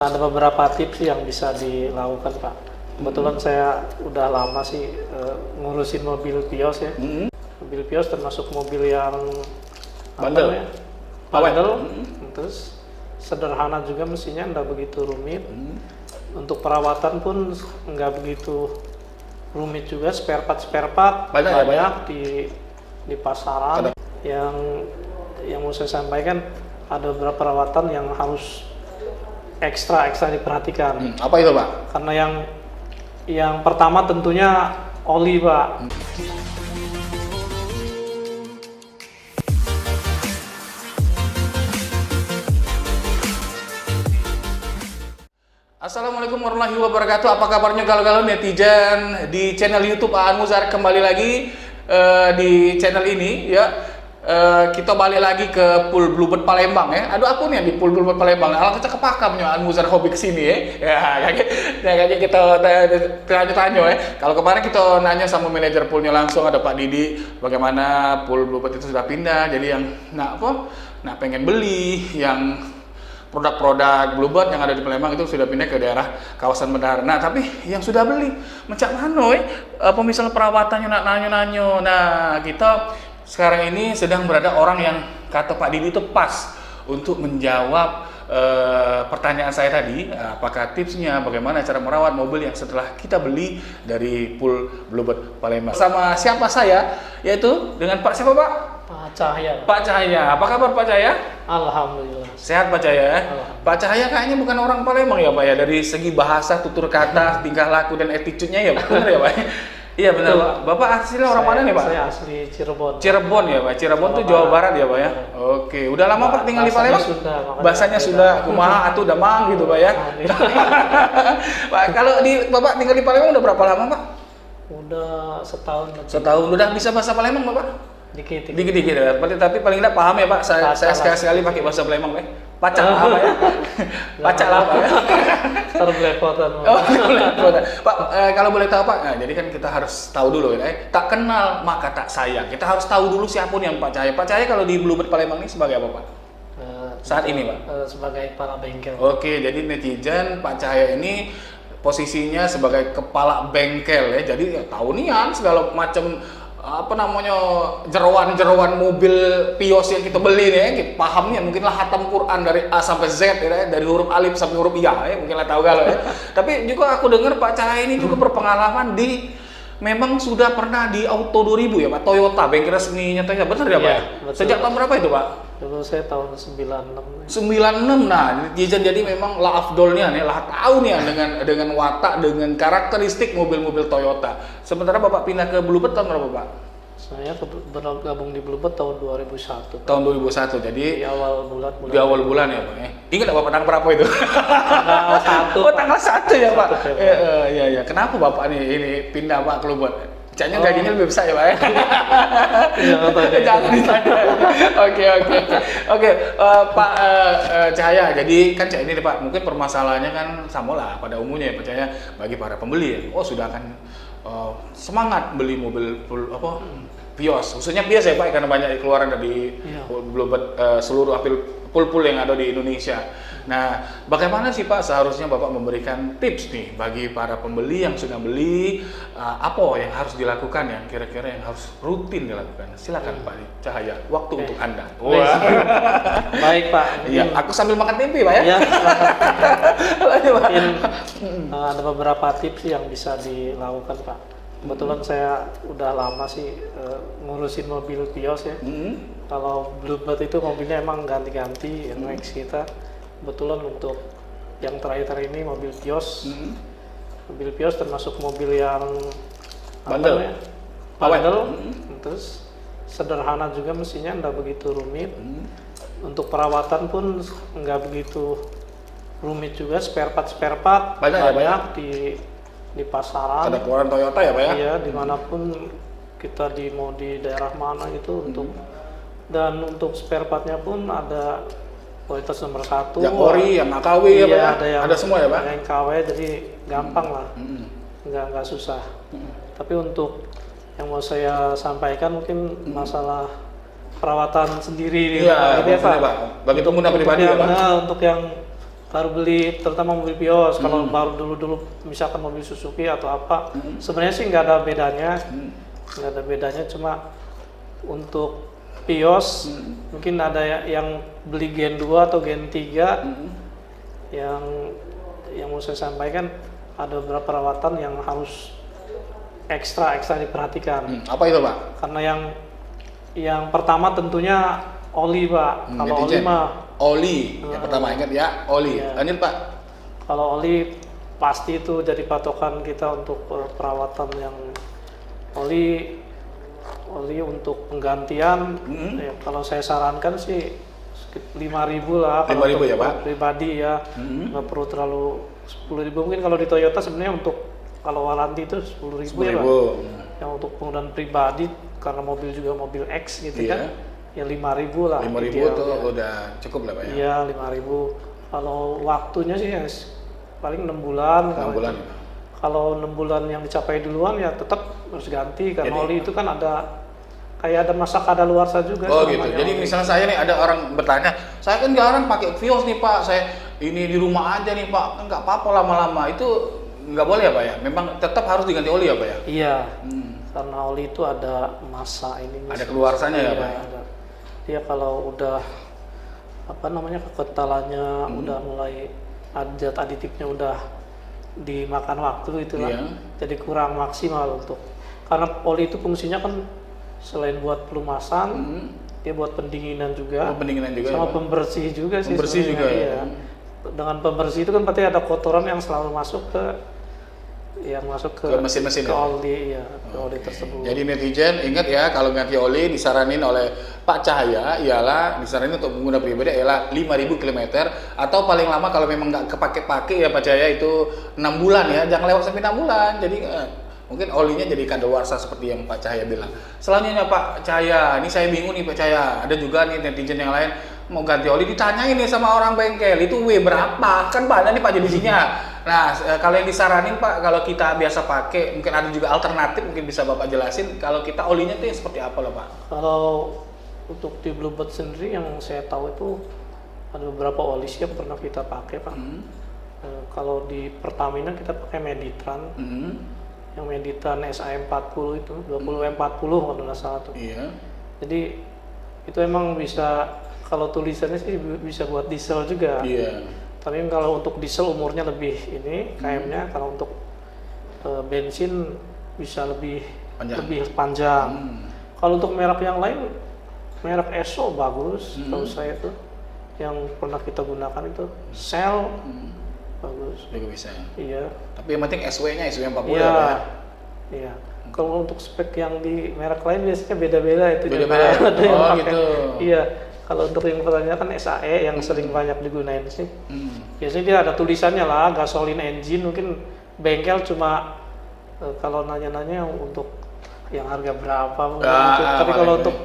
Ada beberapa tips yang bisa dilakukan, Pak. Kebetulan saya udah lama sih ngurusin mobil Vios ya. Mobil Vios termasuk mobil yang bandel, terus sederhana juga mesinnya, nggak begitu rumit. Untuk perawatan pun nggak begitu rumit juga. Spare part banyak di pasaran. Yang mau saya sampaikan, ada beberapa perawatan yang harus ekstra diperhatikan. Apa itu, Pak? Karena yang pertama tentunya oli, Pak. Assalamualaikum warahmatullahi wabarakatuh. Apa kabarnya galau-galau netizen di channel YouTube Aan Muzar? Kembali lagi di channel ini ya. Kita balik lagi ke Pool Bluebird Palembang ya. Aduh, aku nih di Pool Bluebird Palembang. Alangkah kepakamnya Aan Muzar hobi kesini ya. Kayaknya kita tanya ya. Kalau kemarin kita nanya sama manajer poolnya langsung, ada Pak Didi, bagaimana Pool Bluebird itu sudah pindah. Jadi yang pengen beli yang produk-produk Bluebird yang ada di Palembang itu sudah pindah ke daerah kawasan Bendahara. Nah, tapi yang sudah beli mencak mano pemisah perawatannya nanyo. Nah, kita sekarang ini sedang berada orang yang kata Pak Didi itu pas untuk menjawab pertanyaan saya tadi. Apakah tipsnya, bagaimana cara merawat mobil yang setelah kita beli dari Pool Bluebird Palembang. Sama siapa saya, yaitu dengan Pak siapa, Pak? Pak Cahaya. Pak Cahaya, apa kabar Pak Cahaya? Alhamdulillah. Sehat Pak Cahaya? Pak Cahaya kayaknya bukan orang Palembang ya Pak ya? Dari segi bahasa, tutur kata, tingkah laku, dan attitude-nya ya benar ya Pak? Iya benar Pak. Bapak aslinya orang mana nih Pak? Saya asli Cirebon. Cirebon ya Pak? Cirebon tuh Jawa Barat ya Pak ya? Oke, udah lama Pak tinggal di Palembang? Bahasanya sudah, kumaha atuh damang gitu Pak ya? Pak, kalau Bapak tinggal di Palembang udah berapa lama Pak? Udah setahun. Setahun. Udah bisa bahasa Palembang Bapak? Dikit ya, tapi paling tidak paham ya Pak. Saya sekali pakai bahasa Palembang Pak. Pacak lah Pak ya. Pacak lah Pak ya. Terbelepotan. Pak, kalau boleh tahu Pak, nah, jadi kan kita harus tahu dulu ya. Tak kenal maka tak sayang. Kita harus tahu dulu siapapun yang Pak Cahaya. Pak Cahaya kalau di Bluebird Palembang ini sebagai apa Pak? Saat ini Pak? Sebagai kepala bengkel. Oke, jadi netizen Pak Cahaya ini posisinya sebagai kepala bengkel ya. Jadi ya, tahu nian segala macam jeroan mobil Vios yang kita beli nih, kita pahamnya mungkinlah hatam Quran dari A sampai Z ya, dari huruf alif sampai huruf ya, mungkinlah tahu galau ya. Tapi juga aku dengar Pak Cahaya ini juga berpengalaman memang sudah pernah di Auto 2000 ya Pak, Toyota, bengkel resminya Toyota, benar ya Pak? Iya, betul. Sejak tahun berapa itu Pak? Dulu saya tahun 96. 96, nah jadi memang lah afdolnya nih, lah tahu nih dengan watak, dengan karakteristik mobil-mobil Toyota. Sementara Bapak pindah ke Bluebird tahun berapa Pak? Saya bergabung di Bluebird tahun 2001. Tahun 2001, jadi di awal bulan. Di awal bulan ya Pak. Ingat nggak Bapak tanggal berapa itu? Tanggal 1. Oh tanggal 1 ya Pak. 1 Iya. Kenapa Bapak ini pindah Pak ke Bluebird? Caknya gajinya lebih besar ya Pak ya? Jangan ditanya. Oke. Pak Cahaya, jadi kan Cak ini Pak, mungkin permasalahannya kan sama lah pada umumnya ya Pak Cahaya, bagi para pembeli ya. Oh sudah kan semangat beli mobil Vios, khususnya Vios ya Pak, karena banyak keluaran dari Bluebird, seluruh pool yang ada di Indonesia. Nah, bagaimana sih Pak seharusnya Bapak memberikan tips nih bagi para pembeli yang sudah beli, apa yang harus dilakukan, yang kira-kira yang harus rutin dilakukan? Silakan Pak Cahaya, waktu untuk Anda. Baik Pak. Iya, aku sambil makan tempe Pak ya. Iya, ada beberapa tips yang bisa dilakukan Pak. Kebetulan saya udah lama sih ngurusin mobil Vios ya. Kalau Bluebird itu mobilnya emang ganti-ganti yang next kita. Kebetulan untuk yang terakhir ini mobil Vios. Mobil Vios termasuk mobil yang bandel. Terus sederhana juga mesinnya, nggak begitu rumit. Untuk perawatan pun nggak begitu rumit juga. Spare part banyak di pasaran. Ada keluaran Toyota ya Pak ya? Iya, dimanapun kita mau di daerah mana itu dan untuk spare partnya pun ada kualitas nomor 1. Yang ori, yang AKW ya Pak ya? Ada semua ya Pak? Yang KW, jadi gampang lah, nggak susah. Tapi untuk yang mau saya sampaikan mungkin masalah perawatan sendiri Pak. Bagi pengguna pribadi ya Pak? Untuk yang baru beli, terutama mobil Vios. Kalau baru dulu misalkan mobil Suzuki atau apa, sebenarnya sih nggak ada bedanya, nggak ada bedanya. Cuma untuk Vios mungkin ada yang beli Gen 2 atau Gen 3 yang mau saya sampaikan, ada beberapa perawatan yang harus ekstra diperhatikan. Apa itu Pak? Karena yang pertama tentunya oli Pak. Kalau oli mah oli, yang pertama ingat ya, oli. Iya. Lanjut Pak. Kalau oli pasti itu jadi patokan kita untuk perawatan yang oli untuk penggantian. Ya, kalau saya sarankan sih 5.000 lah. 5.000 ya Pak? Pribadi ya, nggak perlu terlalu 10.000. Mungkin kalau di Toyota sebenarnya untuk kalau waranti itu 10.000 ya Pak. Yang untuk penggunaan pribadi karena mobil juga mobil X gitu kan. Ya 5.000 lah. 5.000 itu udah cukup lah Pak ya? Iya 5.000. Kalau waktunya sih ya paling 6 bulan. 6 bulan. Kalau 6 bulan yang dicapai duluan ya tetap harus ganti karena oli itu kan kayak ada masa kadaluarsa juga. Oh gitu. Jadi misalnya saya nih ada orang bertanya, saya kan jarang pakai Vios nih Pak, saya ini di rumah aja nih Pak, kan nggak apa-apa lama-lama, itu nggak boleh ya Pak ya? Memang tetap harus diganti oli ya Pak ya? Iya. Karena oli itu ada masa ini. Ada keluarsanya ya Pak? Ada. Dia kalau udah kekentalannya udah mulai zat aditifnya udah dimakan waktu itu lah, jadi kurang maksimal karena oli itu fungsinya kan selain buat pelumasan, dia buat pendinginan juga, sama ya, pembersih juga sih. Pembersih juga ya. Dengan pembersih itu kan berarti ada kotoran yang selalu masuk ke mesin-mesin ke oli ya, ke oli tersebut. Jadi netizen ingat ya, kalau ganti oli disaranin oleh Pak Cahaya ialah disaranin untuk pengguna pribadi ialah 5.000 km atau paling lama kalau memang nggak kepake-pake ya Pak Cahaya itu 6 bulan ya, jangan lewat sampai 6 bulan. Jadi mungkin olinya jadi kadaluarsa seperti yang Pak Cahaya bilang. Selanjutnya Pak Cahaya, ini saya bingung nih Pak Cahaya, ada juga nih netizen yang lain mau ganti oli ditanyain nih sama orang bengkel, itu W berapa? Kan banyak nih Pak jenisnya. Nah, kalau yang disaranin Pak, kalau kita biasa pakai, mungkin ada juga alternatif, mungkin bisa Bapak jelasin kalau kita olinya tuh yang seperti apa loh Pak? Kalau untuk di Bluebird sendiri yang saya tahu itu ada beberapa oli yang pernah kita pakai Pak. Kalau di Pertamina kita pakai Meditran. Yang Meditran SA40 itu 2040 kalau nggak salah tuh. Iya. Jadi itu emang bisa, kalau tulisannya sih bisa buat diesel juga. Iya. Tapi kalau untuk diesel umurnya lebih ini KM-nya, kalau untuk bensin bisa lebih panjang. Kalau untuk merek yang lain, merek Esso bagus. Kalau saya tuh yang pernah kita gunakan itu Shell. Bagus. Juga bisa. Iya. Tapi yang penting SW-nya SW 40 ya. ya. Iya. Kalau untuk spek yang di merek lain biasanya beda-beda itu. Beda-beda. Oh gitu. Iya. Kalau untuk yang pertanyaan kan SAE yang sering banyak digunain sih. Biasanya dia ada tulisannya lah, gasoline engine, mungkin bengkel cuma kalau nanya-nanya untuk yang harga berapa. Tapi kalau untuk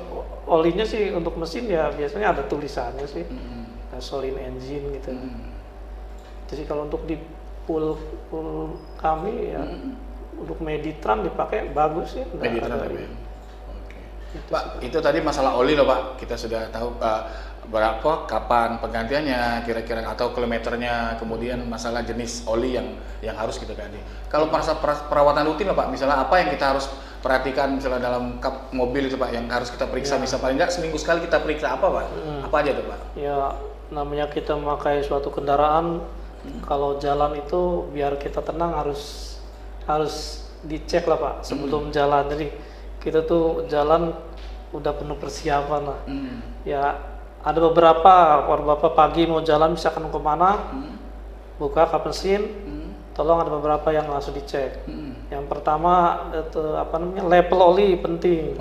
olinya sih untuk mesin ya biasanya ada tulisannya sih. Gasoline engine gitu. Jadi kalau untuk di pool kami ya untuk Meditran dipakai bagus ya. Meditran tapi. Pak, itu tadi masalah oli loh Pak. Kita sudah tahu berapa, kapan penggantiannya, kira-kira atau kilometernya, kemudian masalah jenis oli yang harus kita ganti. Kalau perawatan rutin loh Pak, misalnya apa yang kita harus perhatikan misalnya dalam kap mobil itu Pak yang harus kita periksa, misal paling nggak seminggu sekali kita periksa apa Pak? Apa aja tuh Pak? Ya namanya kita memakai suatu kendaraan, kalau jalan itu biar kita tenang harus dicek lah Pak sebelum jalan. Jadi kita tuh jalan udah penuh persiapan lah. Ya ada beberapa, kalau Bapak pagi mau jalan misalkan kemana, buka kap mesin, tolong ada beberapa yang langsung dicek. Yang pertama itu level oli penting.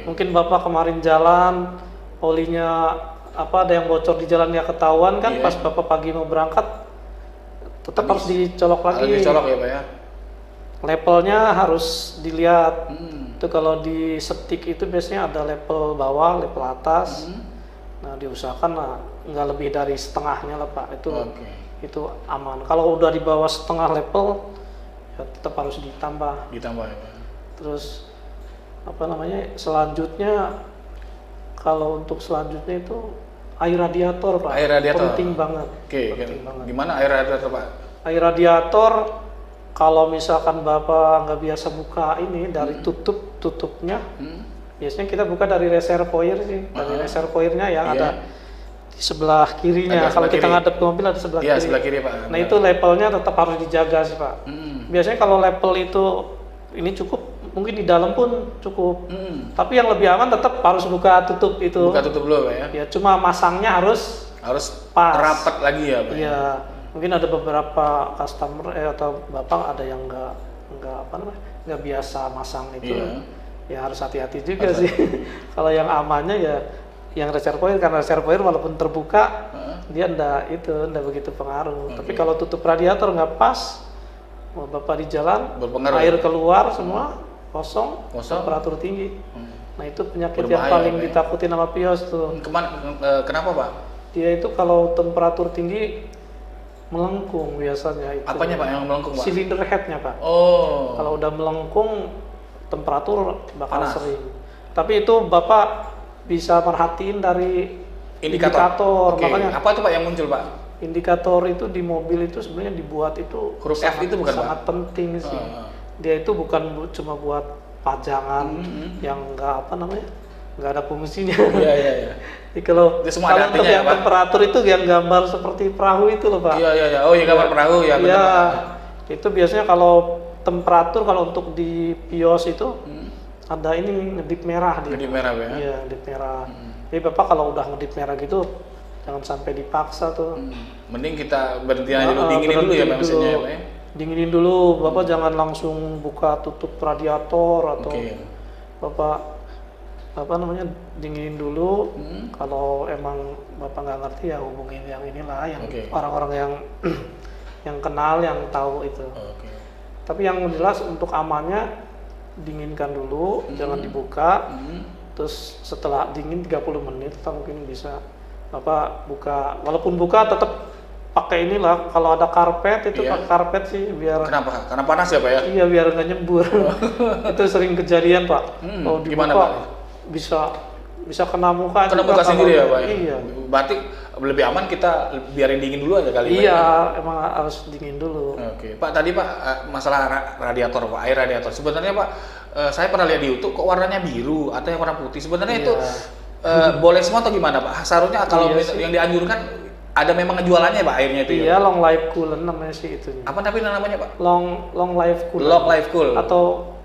Mungkin Bapak kemarin jalan olinya ada yang bocor di jalan nggak ketahuan kan, pas Bapak pagi mau berangkat tetap harus dicolok lagi. Harus dicolok ya Pak ya. Levelnya harus dilihat. Itu kalau di setik itu biasanya ada level bawah, level atas. Nah diusahakan lah nggak lebih dari setengahnya lah Pak. Itu aman. Kalau udah di bawah setengah level ya tetap harus ditambah. Ditambah ya Pak. Terus selanjutnya kalau untuk selanjutnya itu air radiator Pak. Air radiator. Penting banget. Oke, Penting banget. gimana air radiator Pak? Air radiator kalau misalkan Bapak nggak biasa buka ini dari tutupnya, biasanya kita buka dari reservoir sih, dari reservoirnya yang Iya. ada di sebelah kirinya. Ada Kalau sebelah kita kiri. ngadep ke mobil ada sebelah Iya, kiri. sebelah kiri Pak. Nah itu levelnya tetap harus dijaga sih Pak. Biasanya kalau level itu ini cukup, mungkin di dalam pun cukup. Tapi yang lebih aman tetap harus buka tutup itu. Buka tutup dulu Pak ya. Ya cuma masangnya harus Pas. pas. Rapat lagi ya Pak. Iya, mungkin ada beberapa customer atau bapak ada yang nggak biasa masang itu. Iya. Ya harus hati-hati juga sih. Kalau yang amannya ya yang reservoir, karena reservoir walaupun terbuka dia ndak begitu pengaruh. Tapi kalau tutup radiator nggak pas, mau bapak di jalan, Berpengaruh. air keluar semua kosong, Kosong. temperatur tinggi. Nah itu penyakit Berbahaya, yang paling Pak, ya? ditakutin sama pios tuh. Kenapa Pak? Dia itu kalau temperatur tinggi melengkung biasanya itu. Apanya Pak yang melengkung Pak? Silinder headnya Pak. Oh. Kalau udah melengkung temperatur bakal Panas. sering. Tapi itu Bapak bisa perhatiin dari indikator. Oke. Makanya Apa tuh Pak yang muncul Pak? indikator itu di mobil itu sebenarnya dibuat itu Huruf F itu bukan, Pak? sangat penting sih. Ah. Dia itu bukan cuma buat pajangan yang nggak ada fungsinya. Iya. Jadi kalau Itu semua ada untuk artinya ya, yang Pak? temperatur itu yang gambar seperti perahu itu loh Pak. Iya. Oh iya gambar perahu ya. benar, Iya, Pak. itu biasanya kalau temperatur kalau untuk di pios itu ada ini ngedip merah dia. Ngedip merah, Pak, ya? Iya, ngedip merah. Jadi Bapak kalau udah ngedip merah gitu jangan sampai dipaksa tuh. Mending kita berhenti aja dulu, dinginin dulu ya Pak mesinnya ya Pak ya. Dinginin dulu, Bapak jangan langsung buka tutup radiator atau Oke. Bapak dinginin dulu. Kalau emang Bapak nggak ngerti ya hubungin yang inilah, yang Oke. orang-orang yang yang kenal, yang tahu itu. Oke. Tapi yang jelas untuk amannya dinginkan dulu, jangan dibuka. Terus setelah dingin 30 menit atau mungkin bisa Bapak buka. Walaupun buka tetap pakai inilah, kalau ada karpet itu Iya. pakai karpet sih biar Kenapa? Karena panas ya Pak ya? iya biar nggak nyembur. Itu sering kejadian Pak. Kalau dibuka gimana, Pak? bisa kena muka Kena juga muka sendiri ya kalau- Pak ya? Iya. Berarti lebih aman kita biarin dingin dulu aja kali Pak, Iya, ya? emang harus dingin dulu. Oke, Pak tadi Pak masalah radiator Pak, air radiator. Sebenarnya Pak, saya pernah lihat di YouTube kok warnanya biru atau yang warna putih. Sebenarnya itu boleh semua atau gimana Pak? Seharusnya kalau Iya sih. yang dianjurkan ada memang jualannya Pak airnya itu Iya, ya? long life coolant namanya sih itunya. Apa tapi namanya Pak? Long life coolant. Long life cool. Atau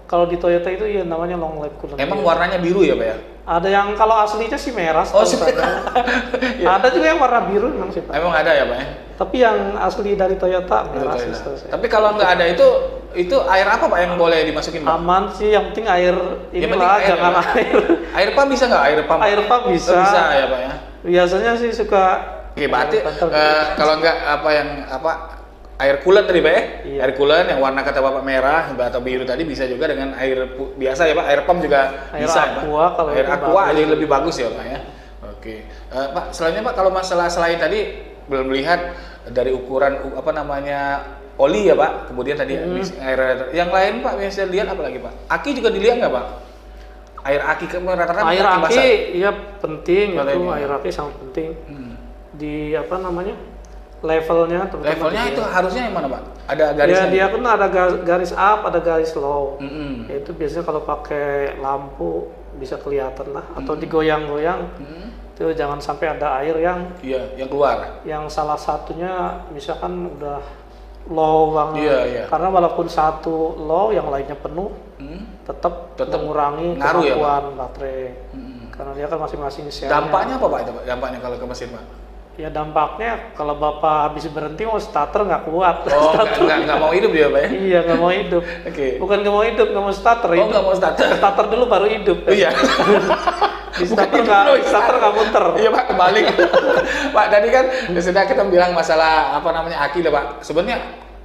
kalau di Toyota itu ya namanya long life coolant. Emang warnanya biru ya Pak ya? Ada yang kalau aslinya sih merah. Oh, setahu sih. saya. Ada juga yang warna biru memang sih Pak. Emang ada ya Pak ya? Tapi yang asli dari Toyota merah sih Betul, setahu saya. Tapi kalau nggak ada itu air apa Pak yang boleh dimasukin Pak? Aman sih, yang penting air Yang penting inilah, air jangan ya, Pak? air. Air pump bisa nggak? Air pump? Air pump bisa. Oh, bisa ya Pak ya? Biasanya sih suka. Oke, berarti Bentar. kalau nggak air coolant tadi Pak ya? Iya. Air coolant yang warna kata Bapak merah atau biru tadi bisa juga dengan air biasa ya Pak? Air pump juga Air bisa ya Pak? aqua kalau air itu aqua bagus. aja lebih bagus ya Pak ya? Oke. Pak, selanjutnya Pak kalau masalah selain tadi belum melihat dari ukuran oli ya Pak, kemudian tadi air radiator. Yang lain Pak bisa lihat apa lagi Pak? Aki juga dilihat nggak Pak? Air aki rata-rata Air aki basah. aki ya penting itu, Penting, ya. air aki sangat penting. Di levelnya terutama Levelnya di- itu harusnya yang mana Pak? Ada garisnya? Ya, dia kan ada garis up, ada garis low. Mm-mm. Ya, itu biasanya kalau pakai lampu bisa kelihatan lah, atau digoyang-goyang. Itu jangan sampai ada air Iya, yang keluar. yang salah satunya misalkan udah low banget. Iya. Karena walaupun satu low, yang lainnya penuh, tetap Tetap mengurangi ngaruh ya, kemampuan baterai. Karena dia kan masing-masing selnya. Dampaknya apa Pak itu Pak? Dampaknya kalau ke mesin Pak? Ya dampaknya kalau Bapak habis berhenti mau starter nggak kuat. Oh, nggak mau hidup dia Pak ya? Iya, nggak mau hidup. Oke. Bukan nggak mau hidup, nggak mau starter. Oh, nggak mau starter. Starter dulu baru hidup. Oh, iya. Di Bukan starter hidup dulu, nggak muter. Iya Pak, kebalik. Pak, tadi kan sudah kita bilang masalah aki lah Pak. Sebenarnya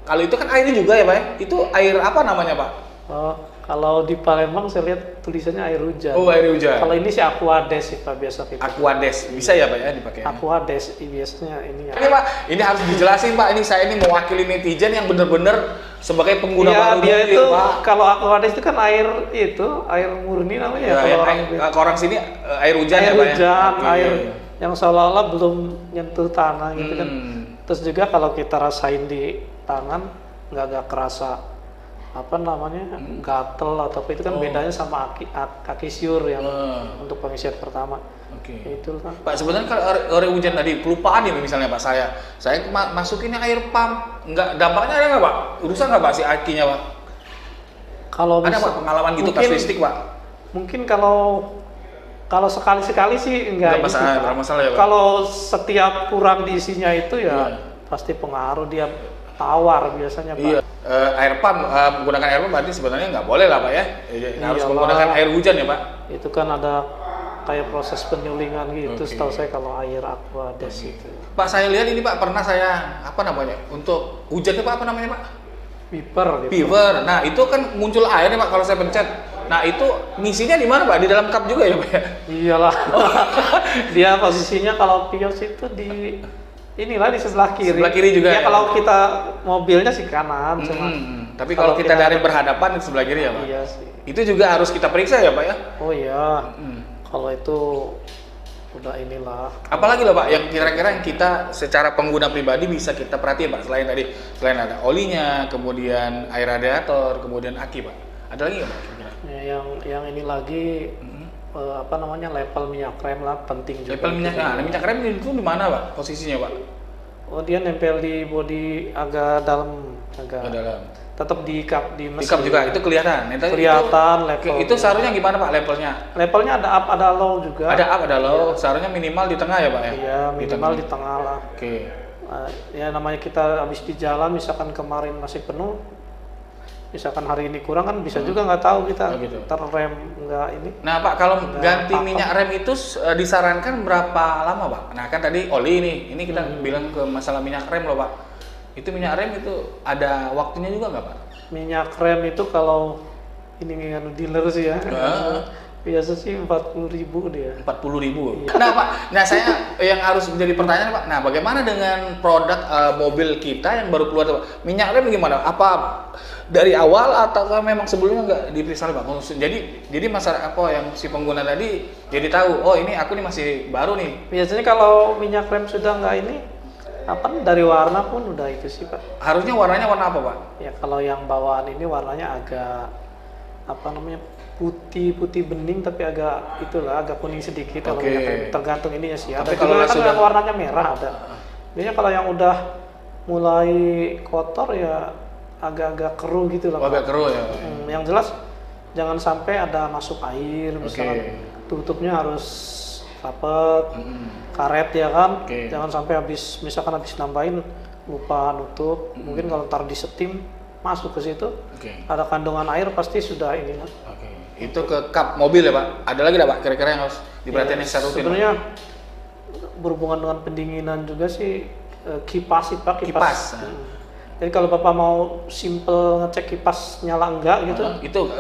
kalau itu kan airnya juga ya Pak ya? Itu air apa namanya Pak? Oh, kalau di Palembang saya lihat tulisannya air hujan. Oh, air hujan. Kalau ini sih Aquades sih Pak, biasa kita. Aquades. Bisa ya Pak ya dipakai? Aquades biasanya ini ya. Ini Pak, ini harus dijelasin Pak. Ini saya ini mewakili netizen yang benar-benar sebagai pengguna Iya, baru dia mobil, itu Pak. kalau Aquades itu kan air murni namanya Ya, kalau orang ke orang sini air hujan air ya Pak ya? hujan, Oke. air yang seolah-olah belum nyentuh tanah gitu kan. Hmm. Terus juga kalau kita rasain di tangan nggak kerasa apa namanya gatel atau apa, itu kan bedanya sama kaki siur yang untuk pengisian pertama. Oke. Itu kan. Pak, sebenarnya kalau ore hujan tadi kelupaan ya misalnya Pak, saya masukinnya air pump, nggak dampaknya ada nggak Pak? Urusan nggak Pak si akinya Pak? Kalau Ada Pak pengalaman gitu kasuistik Pak? Mungkin kalau sekali-sekali sih enggak masalah ya Pak? Kalau setiap kurang diisinya itu ya pasti pengaruh, dia tawar biasanya Pak. Iya. Air pump, menggunakan air pump berarti sebenarnya nggak boleh lah Pak ya? Harus Iyalah. menggunakan air hujan ya Pak? Itu kan ada kayak proses penyulingan gitu, setahu saya kalau air aqua des itu. Pak, saya lihat ini Pak, pernah saya apa namanya, untuk hujannya Pak apa namanya Pak? Piper. Nah itu kan muncul air nih Pak kalau saya pencet. Nah itu ngisinya di mana Pak? Di dalam cup juga ya Pak? Iyalah. Dia posisinya kalau pios itu di inilah di sebelah kiri. Sebelah kiri juga ya, ya? kalau kita mobilnya sih kanan, cuma Tapi kalau kita dari berhadapan di sebelah kiri ya Pak? Iya sih. Itu juga harus kita periksa ya Pak ya? Oh iya. Kalau itu udah inilah. Apalagi loh Pak yang kira-kira yang kita secara pengguna pribadi bisa kita perhatiin Pak, selain ada olinya, kemudian air radiator, kemudian aki Pak. Ada lagi nggak Pak kira-kira? Ya, yang ini lagi apa namanya, level minyak rem lah, penting juga. Level minyak, minyak rem itu di mana Pak posisinya Pak? Oh, dia nempel di bodi agak dalam, Ke dalam. tetap di kap di mesin. Di cup juga itu kelihatan. Kelihatan level. Itu seharusnya gimana Pak levelnya? Levelnya ada up ada low juga. Ada up ada low. Seharusnya minimal di tengah ya Pak ya? Iya, minimal di tengah lah. Oke. Ya namanya kita habis di jalan, misalkan kemarin masih penuh, misalkan hari ini kurang kan bisa juga nggak tahu kita terrem nggak ini. Nah Pak, kalau ganti minyak rem itu disarankan berapa lama Pak? Nah kan tadi oli ini kita bilang ke masalah minyak rem loh Pak. Itu minyak rem itu ada waktunya juga nggak Pak? Minyak rem itu kalau ini nganu dealer sih ya, biasa sih 40.000 dia. 40.000. Nah Pak, saya yang harus menjadi pertanyaan Pak. Nah bagaimana dengan produk mobil kita yang baru keluar Pak? Minyak rem gimana? Apa dari awal atau memang sebelumnya nggak diperiksa Pak? Jadi masyarakat apa yang si pengguna tadi jadi tahu, oh ini aku nih masih baru nih. Biasanya kalau minyak rem sudah nggak ini, apa dari warna pun udah itu sih Pak. Harusnya warnanya warna apa Pak? Ya kalau yang bawaan ini warnanya agak apa namanya, putih bening tapi agak kuning sedikit. Kalau minyak rem tergantung ininya sih. Tapi kalau kan yang warnanya merah ada. Biasanya kalau yang udah mulai kotor ya agak-agak keruh gitu lah. Agak keruh ya. Yang jelas jangan sampai ada masuk air, misalkan tutupnya harus rapet, karet ya kan. Jangan sampai misalkan habis nambahin lupa nutup. Mungkin kalau ntar disetim masuk ke situ, ada kandungan air pasti sudah ini kan. Itu ke kap mobil ya Pak? Ada lagi nggak Pak kira-kira yang harus diperhatiin yang secara rutin? Sebenarnya berhubungan dengan pendinginan juga sih, kipas sih Pak. Kipas. Jadi kalau Bapak mau simple ngecek kipas nyala enggak gitu,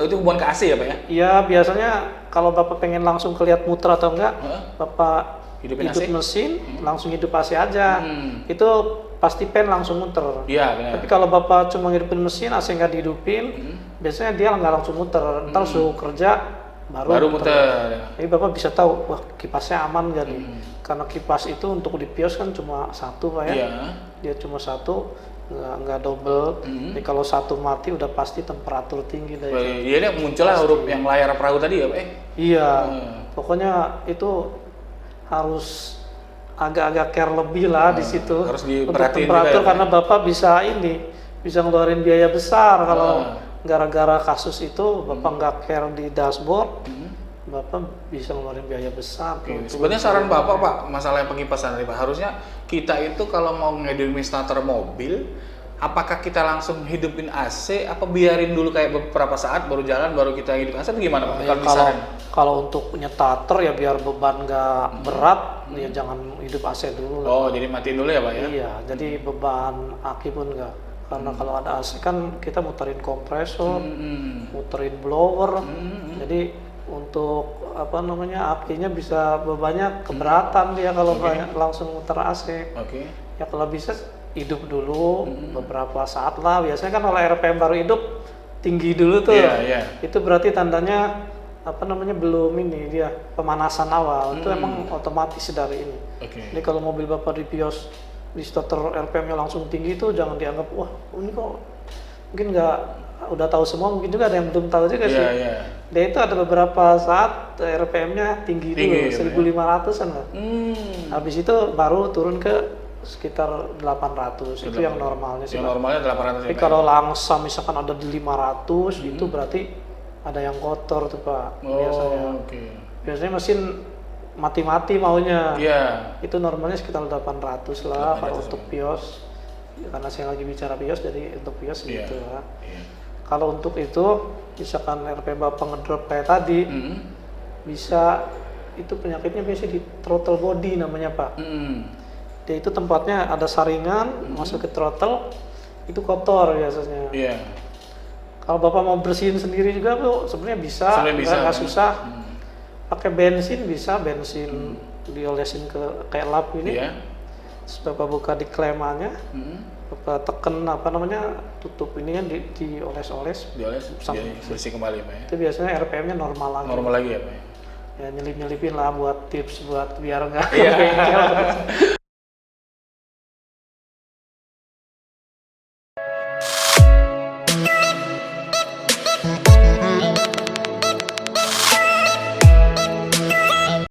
itu hubungan ke AC ya Pak ya? Iya, biasanya kalau Bapak pengen langsung kelihat muter atau enggak, Bapak hidup mesin, langsung hidup AC aja. Itu pasti pen langsung muter. Iya, benar. Tapi kalau Bapak cuma hidupin mesin, AC nggak dihidupin, biasanya dia nggak langsung muter. Ntar suhu kerja baru muter. Jadi Bapak bisa tahu, wah kipasnya aman nggak nih? Karena kipas itu untuk di pios kan cuma satu Pak ya. Dia cuma satu, nggak double. Jadi kalau satu mati udah pasti temperatur tinggi dari. Iya, muncullah huruf yang layar perahu tadi ya Pak? Iya, pokoknya itu harus agak-agak care lebih lah di situ harus untuk temperatur juga, karena Bapak bisa ngeluarin biaya besar kalau gara-gara kasus itu Bapak nggak care di dashboard, Bapak bisa ngeluarin biaya besar. Sebenarnya saran Bapak Pak, masalah pengipasan tadi Pak, harusnya kita itu kalau mau ngeduluin starter mobil, apakah kita langsung hidupin AC apa biarin dulu kayak beberapa saat baru jalan baru kita hidupin AC, gimana Pak? Kalau untuk nyetarter ya biar beban nggak berat, ya jangan hidup AC dulu lah. Oh, jadi matiin dulu ya Pak ya? Iya, jadi beban aki pun nggak. Karena kalau ada AC kan kita muterin kompresor, muterin blower, jadi untuk apa namanya, akinya bisa bebannya keberatan dia kalau langsung muter AC. Ya kalau bisa hidup dulu beberapa saat lah. Biasanya kan kalau RPM baru hidup tinggi dulu tuh. Itu berarti tandanya belum ini dia pemanasan awal itu emang otomatis dari ini. Jadi kalau mobil Bapak di Vios di starter RPM-nya langsung tinggi itu jangan dianggap wah ini kok mungkin nggak udah tahu semua, mungkin juga ada yang belum tahu juga sih. Dia itu ada beberapa saat RPM-nya tinggi dulu 1.500-an lah. Habis itu baru turun ke sekitar 800 itu yang normalnya sih. Yang normalnya 800. Tapi kalau langsung misalkan ada di 500 itu berarti ada yang kotor tuh Pak. Biasanya. Biasanya mesin mati-mati maunya. Itu normalnya sekitar 800 lah kalau untuk Vios. Karena saya lagi bicara Vios jadi untuk Vios gitu lah. Kalau untuk itu misalkan RPM Bapak ngedrop kayak tadi bisa itu penyakitnya biasanya di throttle body namanya Pak. Dia itu tempatnya ada saringan masuk ke throttle itu kotor biasanya. Kalau Bapak mau bersihin sendiri juga tuh sebenarnya bisa, nggak susah. Pakai bensin bisa, bensin diolesin ke kayak lap ini. Terus Bapak buka di klemannya, Bapak tekan tutup ininya dioles-oles. Bersih kembali Pak ya. Itu biasanya RPM-nya normal lagi. Normal lagi ya Pak. Ya nyelip-nyelipin lah buat tips buat biar nggak